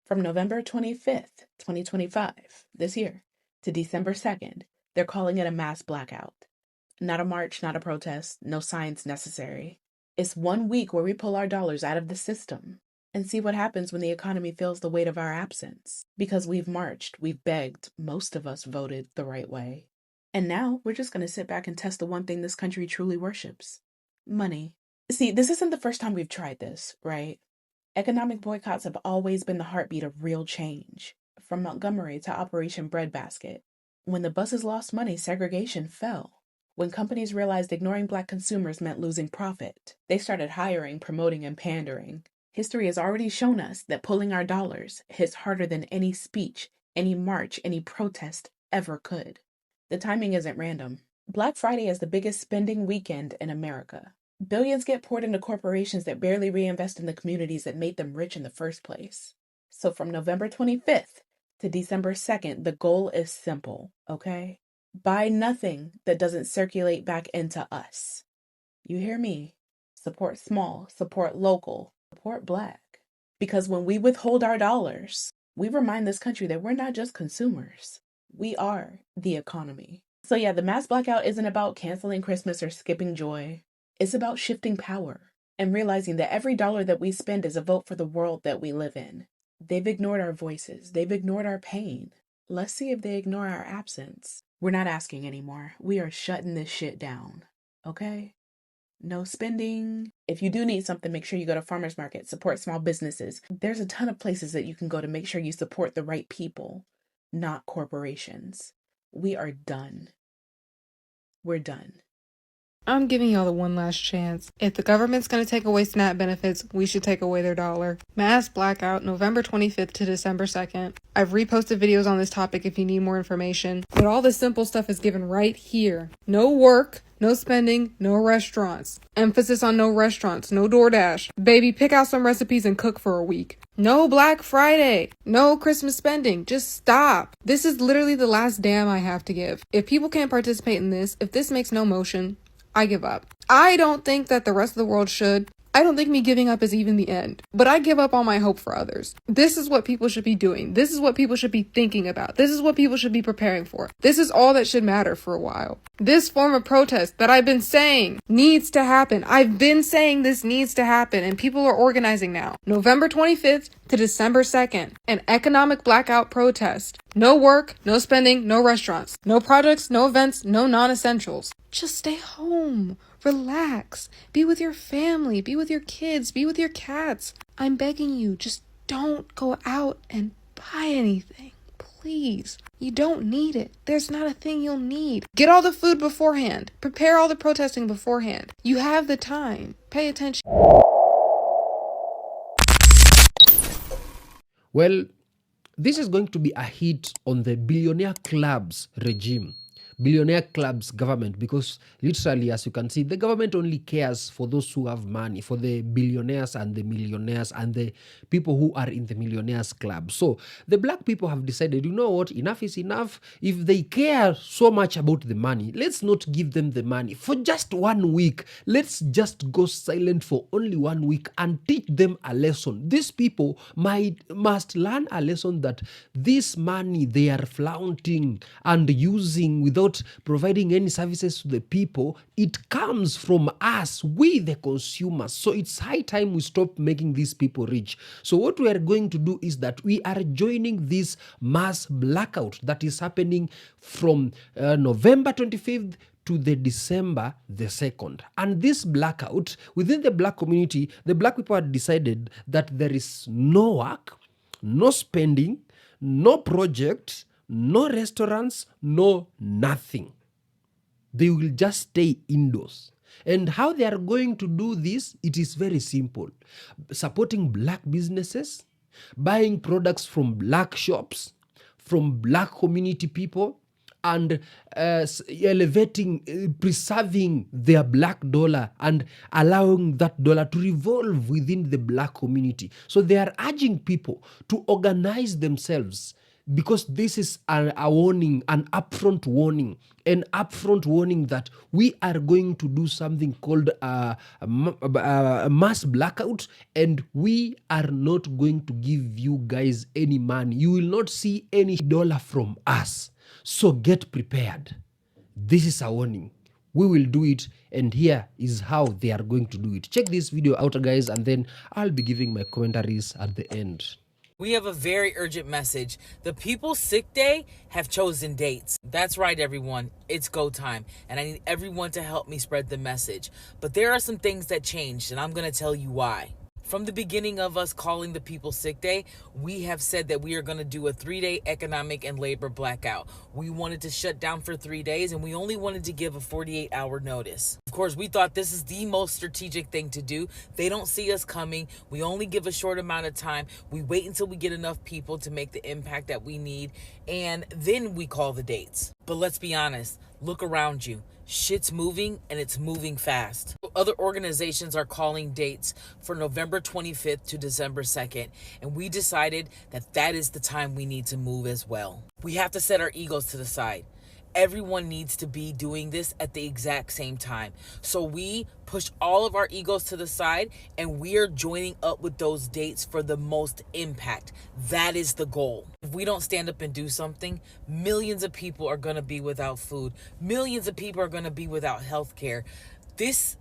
From November 25th, 2025, this year, to December 2nd, they're calling it a mass blackout. Not a march, not a protest, no science necessary. It's 1 week where we pull our dollars out of the system and see what happens when the economy feels the weight of our absence. Because we've marched, we've begged, most of us voted the right way. And now we're just going to sit back and test the one thing this country truly worships: money. See, this isn't the first time we've tried this, right? Economic boycotts have always been the heartbeat of real change, from Montgomery to Operation Breadbasket. When the buses lost money, segregation fell. When companies realized ignoring Black consumers meant losing profit, they started hiring, promoting, and pandering. History has already shown us that pulling our dollars hits harder than any speech, any march, any protest ever could. The timing isn't random. Black Friday is the biggest spending weekend in America. Billions get poured into corporations that barely reinvest in the communities that made them rich in the first place. So from November 25th to December 2nd, the goal is simple, okay? Buy nothing that doesn't circulate back into us. You hear me? Support small, support local, support Black. Because when we withhold our dollars, we remind this country that we're not just consumers. We are the economy. So yeah, the mass blackout isn't about canceling Christmas or skipping joy. It's about shifting power and realizing that every dollar that we spend is a vote for the world that we live in. They've ignored our voices. They've ignored our pain. Let's see if they ignore our absence. We're not asking anymore. We are shutting this shit down. Okay? No spending. If you do need something, make sure you go to farmers market, support small businesses. There's a ton of places that you can go to make sure you support the right people, not corporations. We are done. We're done. I'm giving y'all the one last chance. If the government's going to take away SNAP benefits, we should take away their dollar. Mass blackout, November 25th to December 2nd. I've reposted videos on this topic if you need more information. But all the simple stuff is given right here. No work, no spending, no restaurants. Emphasis on no restaurants, no DoorDash. Baby, pick out some recipes and cook for a week. No Black Friday. No Christmas spending. Just stop. This is literally the last damn I have to give. If people can't participate in this, if this makes no motion, I give up. I don't think that the rest of the world should. I don't think me giving up is even the end, but I give up all my hope for others. This is what people should be doing. This is what people should be thinking about. This is what people should be preparing for. This is all that should matter for a while. This form of protest that I've been saying needs to happen. I've been saying this needs to happen, and people are organizing now. November 25th to December 2nd, an economic blackout protest. No work, no spending, no restaurants, no projects, no events, no non-essentials. Just stay home. Relax. Be with your family. Be with your kids. Be with your cats. I'm begging you, just don't go out and buy anything. Please. You don't need it. There's not a thing you'll need. Get all the food beforehand. Prepare all the protesting beforehand. You have the time. Pay attention. Well, this is going to be a hit on the billionaire clubs regime, billionaire clubs government, because literally, as you can see, the government only cares for those who have money, for the billionaires and the millionaires and the people who are in the millionaires club. So the Black people have decided, you know what, enough is enough. If they care so much about the money, let's not give them the money for just 1 week. Let's just go silent for only 1 week and teach them a lesson. These people must learn a lesson that this money they are flaunting and using without providing any services to the people, it comes from us, we the consumers. So it's high time we stop making these people rich. So what we are going to do is that we are joining this mass blackout that is happening from November 25th to the December the 2nd. And this blackout, within the Black community, the Black people had decided that there is no work, no spending, no projects, no restaurants, no nothing. They will just stay indoors. And how they are going to do this, it is very simple. Supporting Black businesses, buying products from Black shops, from Black community people, and elevating, preserving their Black dollar and allowing that dollar to revolve within the Black community. So they are urging people to organize themselves, because this is a warning, an upfront warning that we are going to do something called a mass blackout, and we are not going to give you guys any money. You will not see any dollar from us. So get prepared. This is a warning. We will do it, and here is how they are going to do it. Check this video out, guys, and then I'll be giving my commentaries at the end. We have a very urgent message. The People's Sick Day have chosen dates. That's right, everyone. It's go time, and I need everyone to help me spread the message. But there are some things that changed, and I'm going to tell you why. From the beginning of us calling the People's Sick Day, we have said that we are going to do a 3-day economic and labor blackout. We wanted to shut down for 3 days, and we only wanted to give a 48-hour notice. Of course, we thought this is the most strategic thing to do. They don't see us coming. We only give a short amount of time. We wait until we get enough people to make the impact that we need, and then we call the dates. But let's be honest. Look around you. Shit's moving, and it's moving fast. Other organizations are calling dates for November 25th to December 2nd, and we decided that that is the time we need to move as well. We have to set our egos to the side. Everyone needs to be doing this at the exact same time. So we push all of our egos to the side, and we are joining up with those dates for the most impact. That is the goal. If we don't stand up and do something, millions of people are going to be without food. Millions of people are going to be without health care. This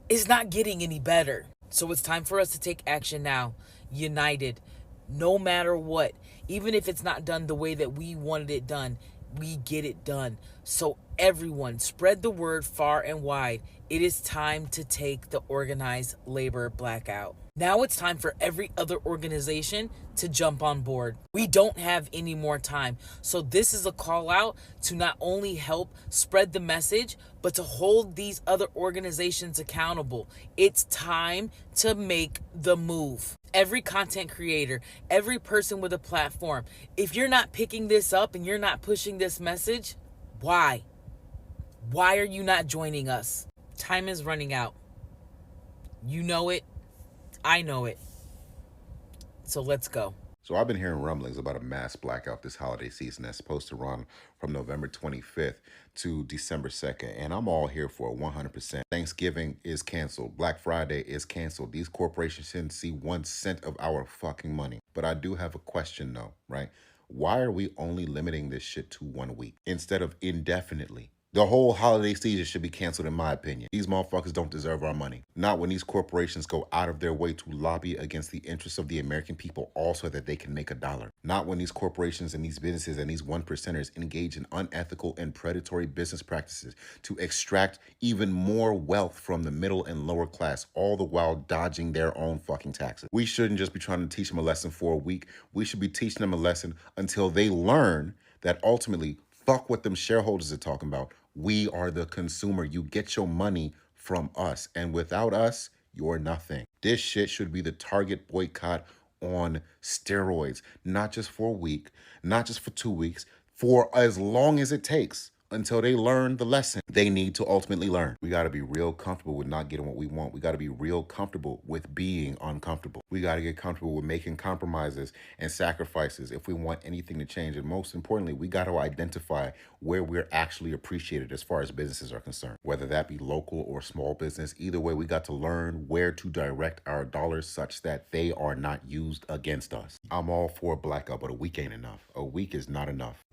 is not getting any better. So it's time for us to take action now, united, no matter what. Even if it's not done the way that we wanted it done, we get it done. So everyone, spread the word far and wide. It is time to take the organized labor blackout. Now it's time for every other organization to jump on board. We don't have any more time. So this is a call out to not only help spread the message, but to hold these other organizations accountable. It's time to make the move. Every content creator, every person with a platform, if you're not picking this up and you're not pushing this message, why? Why are you not joining us? Time is running out. You know it. I know it. So let's go. So I've been hearing rumblings about a mass blackout this holiday season that's supposed to run from November 25th to December 2nd. And I'm all here for it 100%. Thanksgiving is canceled. Black Friday is canceled. These corporations shouldn't see 1 cent of our fucking money. But I do have a question though, right? Why are we only limiting this shit to 1 week instead of indefinitely? The whole holiday season should be canceled, in my opinion. These motherfuckers don't deserve our money. Not when these corporations go out of their way to lobby against the interests of the American people also that they can make a dollar. Not when these corporations and these businesses and these 1%ers engage in unethical and predatory business practices to extract even more wealth from the middle and lower class, all the while dodging their own fucking taxes. We shouldn't just be trying to teach them a lesson for a week. We should be teaching them a lesson until they learn that ultimately, fuck what them shareholders are talking about. We are the consumer. You get your money from us. And without us, you're nothing. This shit should be the target boycott on steroids. Not just for a week, not just for 2 weeks, for as long as it takes until they learn the lesson they need to ultimately learn. We got to be real comfortable with not getting what we want. We got to be real comfortable with being uncomfortable. We got to get comfortable with making compromises and sacrifices if we want anything to change. And most importantly, we got to identify where we're actually appreciated as far as businesses are concerned, whether that be local or small business. Either way, we got to learn where to direct our dollars such that they are not used against us. I'm all for a blackout, but a week ain't enough. A week is not enough.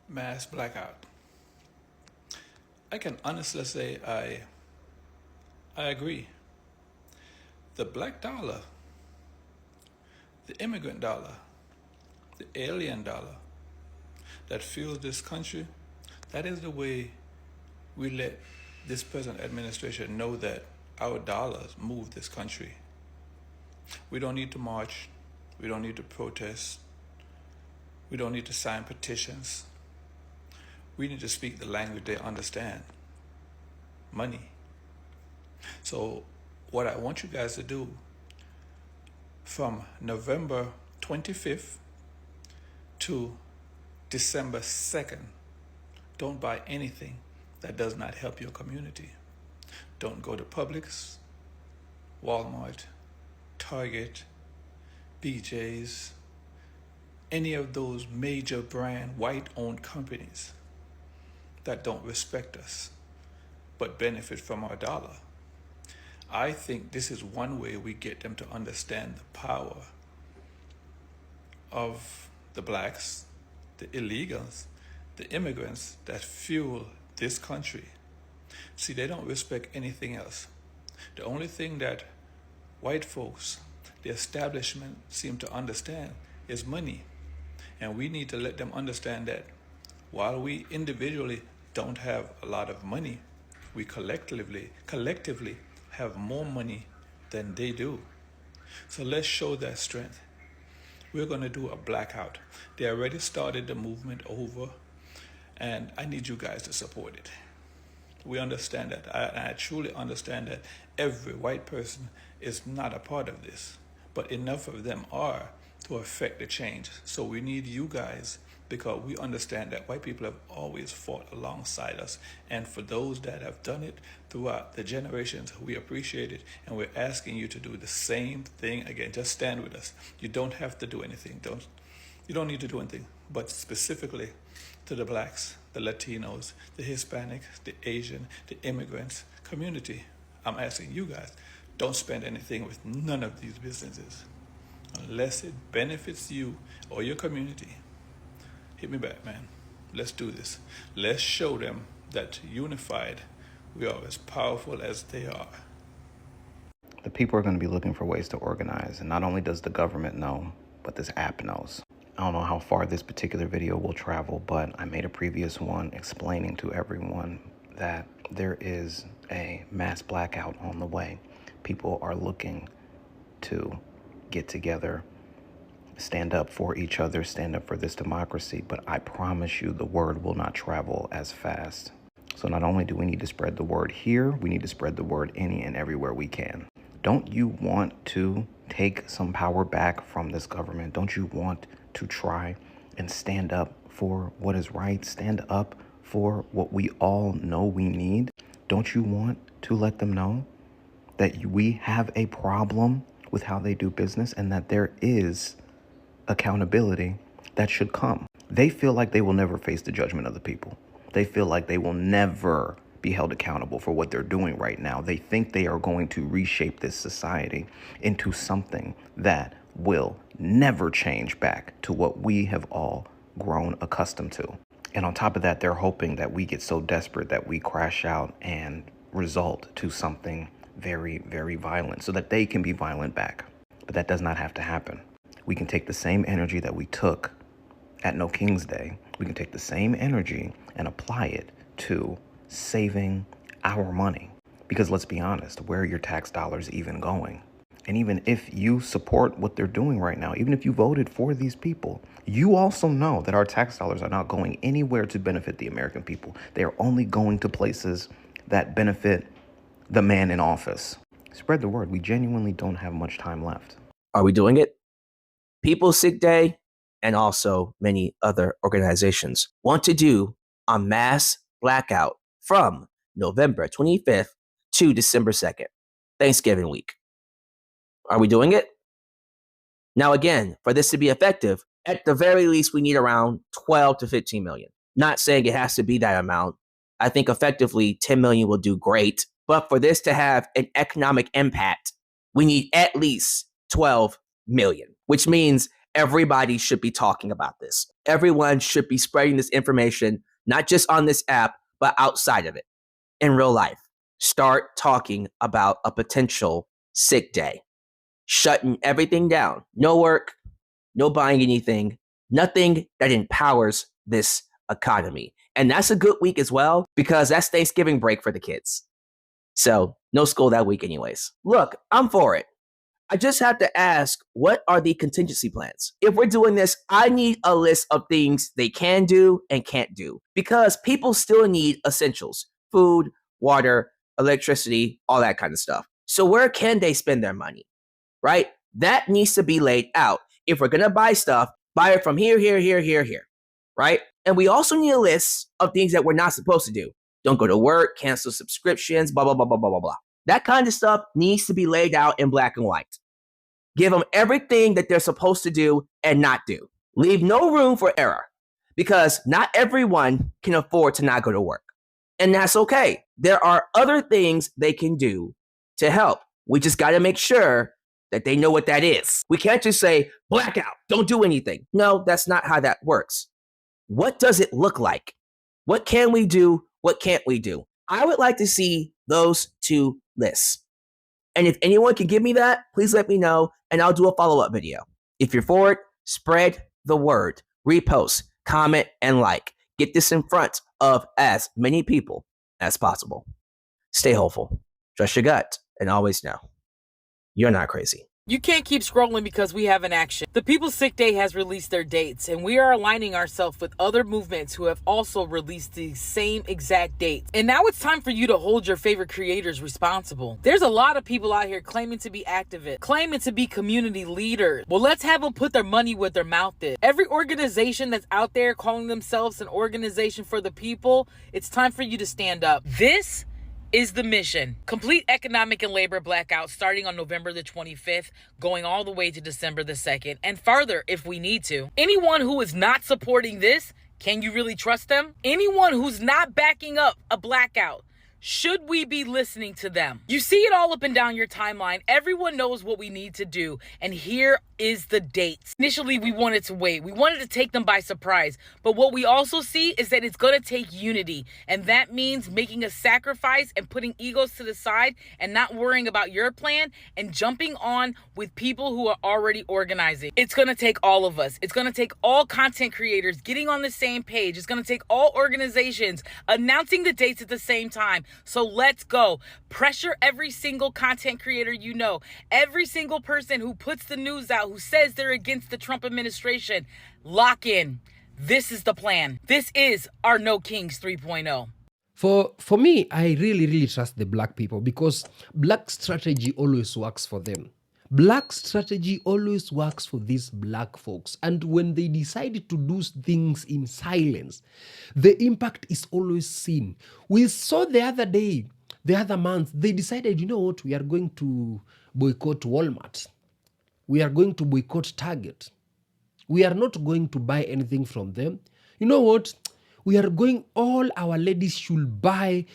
Mass blackout. I can honestly say I agree. The black dollar, the immigrant dollar, the alien dollar that fuels this country, that is the way we let this present administration know that our dollars move this country. We don't need to march. We don't need to protest. We don't need to sign petitions. We need to speak the language they understand. Money. So what I want you guys to do from November 25th to December 2nd, don't buy anything that does not help your community. Don't go to Publix, Walmart, Target, BJ's, any of those major brand white-owned companies that don't respect us but benefit from our dollar. I think this is one way we get them to understand the power of the blacks, the illegals, the immigrants that fuel this country. See, they don't respect anything else. The only thing that white folks, the establishment, seem to understand is money. And we need to let them understand that while we individually don't have a lot of money, we collectively have more money than they do. So let's show that strength. We're going to do a blackout. They already started the movement over, and I need you guys to support it. We understand that. I truly understand that every white person is not a part of this, but enough of them are to affect the change. So we need you guys, because we understand that white people have always fought alongside us. And for those that have done it throughout the generations, we appreciate it. And we're asking you to do the same thing again. Just stand with us. You don't have to do anything. You don't need to do anything. But specifically to the blacks, the Latinos, the Hispanic, the Asian, the immigrants community, I'm asking you guys, don't spend anything with none of these businesses unless it benefits you or your community. Hit me back, man. Let's do this. Let's show them that unified, we are as powerful as they are. The people are going to be looking for ways to organize, and not only does the government know, but this app knows. I don't know how far this particular video will travel, but I made a previous one explaining to everyone that there is a mass blackout on the way. People are looking to get together, stand up for each other, stand up for this democracy, but I promise you the word will not travel as fast. So not only do we need to spread the word here, we need to spread the word any and everywhere we can. Don't you want to take some power back from this government? Don't you want to try and stand up for what is right? Stand up for what we all know we need? Don't you want to let them know that we have a problem with how they do business and that there is accountability that should come? They feel like they will never face the judgment of the people. They feel like they will never be held accountable for what they're doing right now. They think they are going to reshape this society into something that will never change back to what we have all grown accustomed to. And on top of that, they're hoping that we get so desperate that we crash out and result to something very, very violent so that they can be violent back. But that does not have to happen. We can take the same energy that we took at No King's Day. We can take the same energy and apply it to saving our money. Because let's be honest, where are your tax dollars even going? And even if you support what they're doing right now, even if you voted for these people, you also know that our tax dollars are not going anywhere to benefit the American people. They are only going to places that benefit the man in office. Spread the word. We genuinely don't have much time left. Are we doing it? People's Sick Day and also many other organizations want to do a mass blackout from November 25th to December 2nd, Thanksgiving week. Are we doing it? Now, again, for this to be effective, at the very least, we need around 12 to 15 million. Not saying it has to be that amount. I think effectively 10 million will do great. But for this to have an economic impact, we need at least 12 million, which means everybody should be talking about this. Everyone should be spreading this information, not just on this app, but outside of it, in real life. Start talking about a potential sick day. Shutting everything down. No work, no buying anything, nothing that empowers this economy. And that's a good week as well, because that's Thanksgiving break for the kids. So no school that week anyways. Look, I'm for it. I just have to ask, what are the contingency plans? If we're doing this, I need a list of things they can do and can't do, because people still need essentials: food, water, electricity, all that kind of stuff. So where can they spend their money, right? That needs to be laid out. If we're going to buy stuff, buy it from here, right? And we also need a list of things that we're not supposed to do. Don't go to work, cancel subscriptions, blah, blah, blah, blah, blah, blah, blah. That kind of stuff needs to be laid out in black and white. Give them everything that they're supposed to do and not do. Leave no room for error because not everyone can afford to not go to work. And that's okay. There are other things they can do to help. We just got to make sure that they know what that is. We can't just say, blackout, don't do anything. No, that's not how that works. What does it look like? What can we do? What can't we do? I would like to see those two lists. And if anyone can give me that, please let me know and I'll do a follow-up video. If you're for it, spread the word, repost, comment, and like. Get this in front of as many people as possible. Stay hopeful, trust your gut, and always know you're not crazy. You can't keep scrolling because we have an action. The People's Sick Day has released their dates, and we are aligning ourselves with other movements who have also released the same exact dates. And now it's time for you to hold your favorite creators responsible. There's a lot of people out here claiming to be activists, claiming to be community leaders. Well, let's have them put their money where their mouth is. Every organization that's out there calling themselves an organization for the people, it's time for you to stand up. This is the mission. Complete economic and labor blackout starting on November the 25th, going all the way to December the 2nd, and farther if we need to. Anyone who is not supporting this, can you really trust them? Anyone who's not backing up a blackout, should we be listening to them? You see it all up and down your timeline. Everyone knows what we need to do. And here is the dates. Initially, we wanted to wait. We wanted to take them by surprise. But what we also see is that it's going to take unity. And that means making a sacrifice and putting egos to the side and not worrying about your plan and jumping on with people who are already organizing. It's going to take all of us. It's going to take all content creators getting on the same page. It's going to take all organizations announcing the dates at the same time. So let's go. Pressure every single content creator you know. Every single person who puts the news out, who says they're against the Trump administration. Lock in. This is the plan. This is our No Kings 3.0. For me, I really trust the black people because black strategy always works for them. Black strategy always works for these black folks. And when they decide to do things in silence, the impact is always seen. We saw the other month, they decided, you know what, we are going to boycott Walmart. We are going to boycott Target. We are not going to buy anything from them. You know what? All our ladies should buy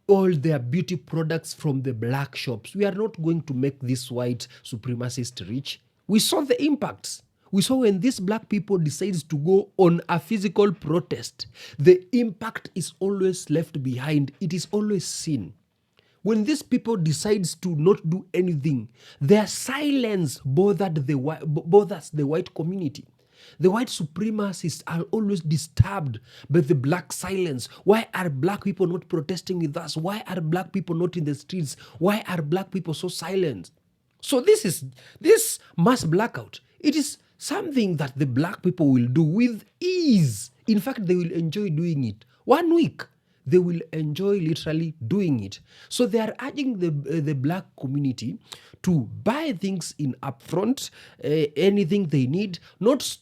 all their beauty products from the black shops. We are not going to make this white supremacist rich. We saw the impacts. We saw when these black people decide to go on a physical protest, the impact is always left behind. It is always seen. When these people decide to not do anything, their silence bothers the white community. The white supremacists are always disturbed by the black silence. Why are black people not protesting with us? Why are black people not in the streets? Why are black people so silent? So this mass blackout, it is something that the black people will do with ease. In fact, they will enjoy doing it. 1 week, they will enjoy literally doing it. So they are urging the black community to buy things in upfront, anything they need, not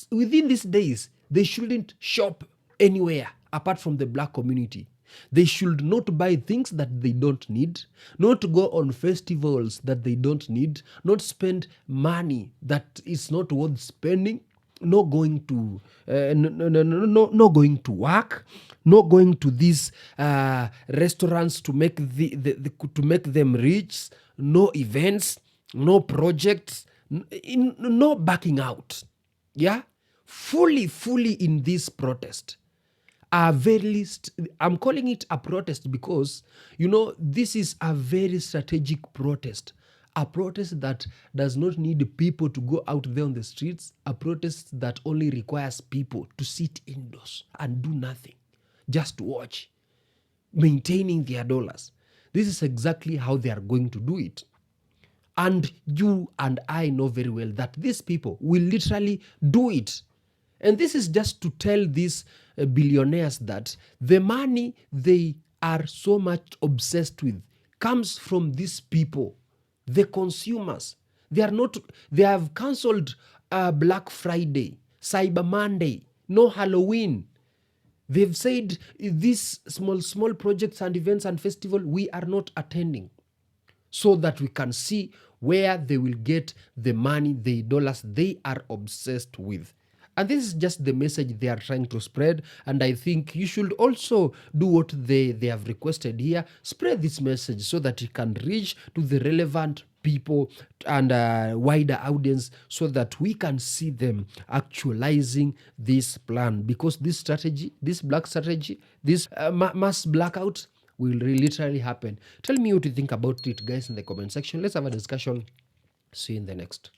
within these days, they shouldn't shop anywhere apart from the black community. They should not buy things that they don't need, not go on festivals that they don't need, not spend money that is not worth spending, not going to going to work, not going to these restaurants to make to make them rich, no events, no projects, no backing out. Yeah, fully in this protest. I'm calling it a protest because, this is a very strategic protest. A protest that does not need people to go out there on the streets. A protest that only requires people to sit indoors and do nothing. Just watch. Maintaining their dollars. This is exactly how they are going to do it. And you and I know very well that these people will literally do it. And this is just to tell these billionaires that the money they are so much obsessed with comes from these people, the consumers. They have cancelled Black Friday, Cyber Monday, no Halloween. They've said these small projects and events and festival we are not attending, so that we can see where they will get the money, the dollars they are obsessed with. And this is just the message they are trying to spread. And I think you should also do what they have requested here. Spread this message so that it can reach to the relevant people and wider audience, so that we can see them actualizing this plan. Because this strategy, this black strategy, this mass blackout will literally happen. Tell me what you think about it, guys, in the comment section. Let's have a discussion. See you in the next.